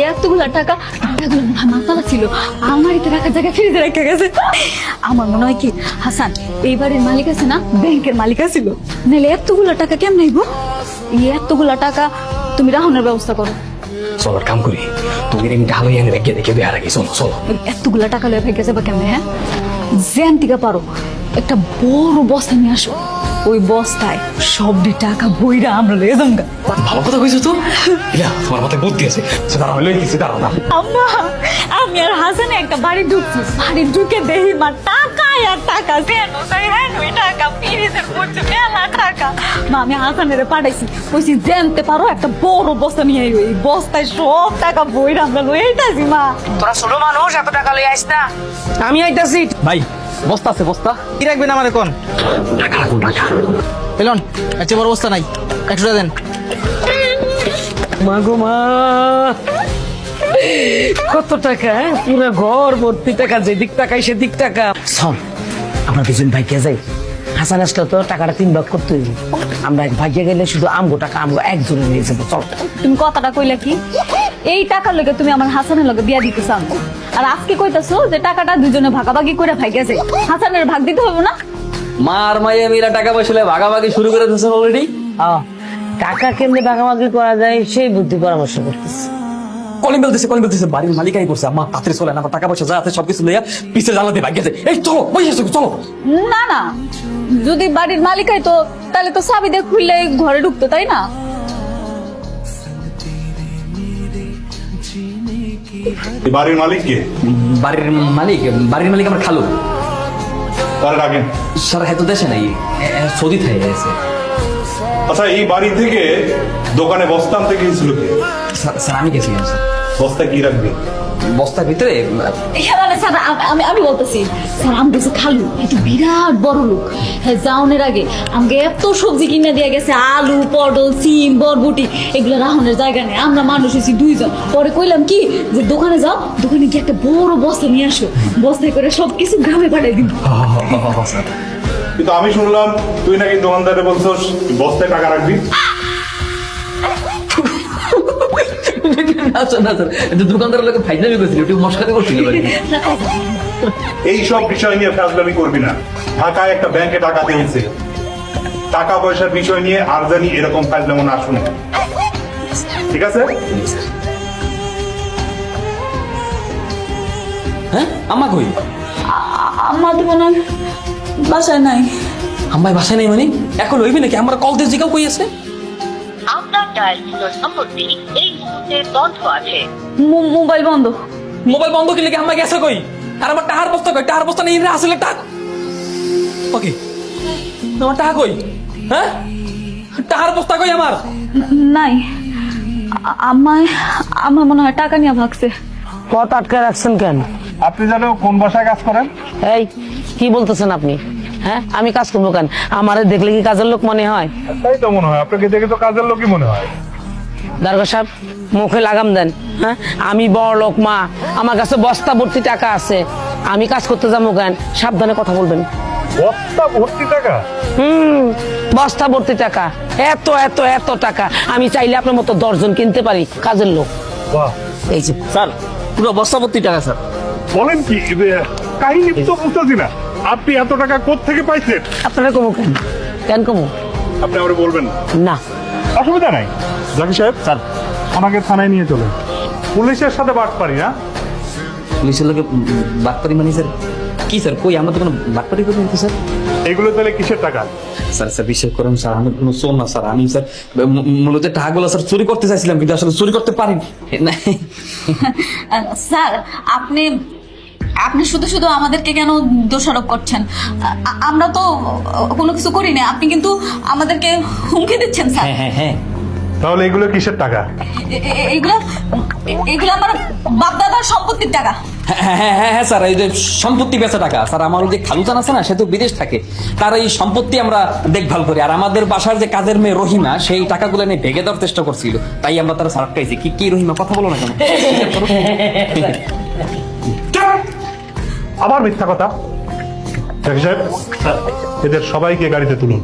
এতগুলা টাকা মাতালা ছিল আমারিতে রাখার জায়গায় ফ্রিজে রেখে গেছে। আমার মনে হয় কি হাসান এই বাড়ির মালিক আছে না, ব্যাংকের মালিক ছিল, নাহলে এতগুলা টাকা কেমন আইব? এই এতগুলা টাকা তুমি রাহনের ব্যবস্থা করো। চলো কাম করি, তুমি আমি ঢালো এনে রেখে দেখে দেওয়ার আগে চলো চলো। এতগুলা টাকা লয়ে ভেঙে যাবে কেমনে? হ্যাঁ, জ্যান থেকে পারো একটা বড় বস্তা নিয়ে আসো, ওই বস্তায় সবটি টাকা বইরা আমরা লয়ে যাবো। ভালো কথা কইছো তো, ইলা তোমার মাথায় বুদ্ধি আছে। দাঁড়াও হইলো কিছু দাঁড়াও না। আম্মা, আমি আর হাসানে একটা বাড়ি ঢুকছি, বাড়ি ঢুকে দেখি মা টাকা আর টাকা, ওই টাকা ফ্রিজের পড়ছে মেলা টাকা। মা আমি হাসানের পাঠাইছি, কইছি জানতে পারো একটা বড় বস্তা নিয়ে আইও, এই বস্তায় সব টাকা বইরা আমরা লয়ে আইতাছি। মা তোরা ছোট মানুষ, এত টাকা লই আইস না। আমি আইতাছি ভাই, বস্তা আছে বস্তা। কি রাখবেন আমার এখন? টাকা রাখুন টাকা। এলন আচ্ছা, বড় বস্তা নাই, 100 টাকা দেন। মা গো মা, কত টাকা! পুরো ঘর ভর্তি টাকা, যেদিক টাকাই সেদিক টাকা। শোন, আমরা দুজন ভাইকে যাই। হাসান আসলে তো টাকাটা 3 ভাগ করতে হইব। আমরা এক ভাইকে গেলে শুধু আমগো টাকা আমগো একজনে নিয়ে যাবো। চল। তুমি কথাটা কইলা কি? এই টাকার লগে তুমি আমার হাসানের লগে বিয়া দিতে চাও, আর আজকে কইতাছো যে টাকাটা দুজনে ভাগাভাগি করে ভাইগে যায়, হাসানের ভাগ দিতে হবে না? মার মাইয়া মিলা টাকা পয়সা ভাগাভাগি শুরু করে দিয়েছেন অলরেডি। টাকা কেমনে ভাগাভাগি করা যায় সেই বুদ্ধি পরামর্শ করতেছি। কলিং বেলতেছে বাড়ির মালিকাই করছে। আমার তাড়াতাড়ি চলে না, টাকা পয়সা যা আছে সবকিছু লইয়া পিছের জানাতে ভাগ গেছে। এই চলো পয়সা চলো। না না, যদি বাড়ির মালিকাই তো তাহলে তো চাবি দিয়ে খুললে ঘরে ঢুকতো, তাই না? বাড়ির মালিক কে? বাড়ির মালিক আমার খালু। তার রাখেন। স্যার হয়তো দেশে নাই, সৌদি থেকে গেছে। আচ্ছা, এই বাড়ি থেকে দোকানে বস্তা আনতে গিয়েছিল কে? স্যার আমি গেছিলাম স্যার। বস্তায় কি রাখবে? বস্তার ভিতরে মানে স্যার আমি বলতেছি স্যার, আমি গেছি খালু, এত বিরাট বড় লোক। হ্যাঁ, যাওনের আগে আমাকে এত সবজি কিনে দিয়ে গেছে, আলু পটল সিম বরবটি, এগুলো রাহনের জায়গা নেই। আমরা মানুষ হয়েছি 2 জন। পরে কইলাম কি যে দোকানে যাও, দোকানে গিয়ে একটা বড় বস্তা নিয়ে আসো, বস্তায় করে সবকিছু গ্রামে পাঠাই দিব। কিন্তু আমি শুনলাম তুই নাকি দোকানদারে বলছস বস্তায় টাকা রাখবি। দোকানদার লোক ফাইজলামি করছিল, একটু মশকাতে করছিল। এই সব বিষয় নিয়ে ফাজলামি করবি না। ঢাকায় একটা ব্যাংকে টাকা দিয়েছে, টাকা পয়সার বিষয় নিয়ে আর জানি এরকম ফাজলামো না শুনে, ঠিক আছে? হ্যাঁ, আম্মা কই? আমার তো মনে হয় বাসায় নাই। আম্মাই বাসায় নেই মানে এখন হইবে নাকি? আমার কল দিয়ে জিগাও কই আছে? আপনার ডায়ালকৃত নম্বরটি এই মুহূর্তে বন্ধ আছে। মোবাইল বন্ধ। মোবাইল বন্ধ করলে কি আম্মা গেছে কই? আর আমার টাকার বস্তা কই? টাকার বস্তা নেই আসলে টাকা। ওকে, আমার টাকা কই? হ্যাঁ, টাকার বস্তা কই আমার? নাই, আমার মনে হয় টাকা নিয়ে ভাগছে। পথ আটকে রাখছেন কেন? আপনি জানো কোন বাসায় কাজ করেন? এই কি বলতেছেন আপনি? হ্যাঁ, আমি কাজ করবো কেন? আমারে দেখলে কি কাজের লোক মনে হয়? তাই তো মনে হয়, আপনাকে দেখে তো কাজের লোকই মনে হয়। দারোগা সাহেব, মুখে লাগাম দেন। হ্যাঁ, আমি বড় লোক মা, আমার কাছে বস্তা ভর্তি টাকা আছে, আমি কাজ করতে যাবো কেন? সাবধানে কথা বলবেন। বস্তা ভর্তি টাকা? বস্তা ভর্তি টাকা, এত এত এত টাকা আমি চাইলে আপনার মতো 10 জন কিনতে পারি কাজের লোক। বাহ, এই যে স্যার পুরো বস্তা ভর্তি টাকা স্যার। বলেন কি? কাহিনী তো বুঝতেছি না। আপনি এত টাকা কোত্থেকে পাইছেন? আপনারা কমু কেন? কেন কমু? আপনি আমার বলবেন না। না, অসুবিধা নাই। জাকি সাহেব, স্যার আমাকে থানায় নিয়ে চলেন। পুলিশের সাথে বাট পারি না। পুলিশের লোকে বাটপারি মানে স্যার কি? স্যার কই, আমরা তো কোনো বাটপারি করি না স্যার। এগুলো তাহলে কিসের টাকা? স্যার বিশ্বাস করেন স্যার, আমি কোনো চোর না স্যার। আমি স্যার মূলত টাকাগুলো স্যার চুরি করতে চাইছিলাম, কিন্তু আসলে চুরি করতে পারিনি। স্যার আপনি শুধু শুধু আমাদেরকে কেন দোষারোপ করছেন? আমরা তো কোনো কিছু করি না, আপনি কিন্তু আমাদেরকে হুমকি দিচ্ছেন স্যার। হ্যাঁ হ্যাঁ, তাহলে এগুলো কিসের টাকা? এগুলো আমার বাপদাদার সম্পত্তির টাকা। হ্যাঁ হ্যাঁ হ্যাঁ হ্যাঁ স্যার, এই যে সম্পত্তি বেচা টাকা স্যার। আমার যে খালুজান আছে না, সে তো বিদেশ থাকে, তার এই সম্পত্তি আমরা দেখভাল করি। আর আমাদের বাসার যে কাজের মেয়ে রহিমা, সেই টাকাগুলো নিয়ে ভেঙে দেওয়ার চেষ্টা করছিল, তাই আমরা তারা সারাপ খাইছি। কি রহিমা, কথা বলো না কেন? আবার মিথ্যা কথা। জাকি সাহেব, এদের সবাইকে গাড়িতে তুলুন।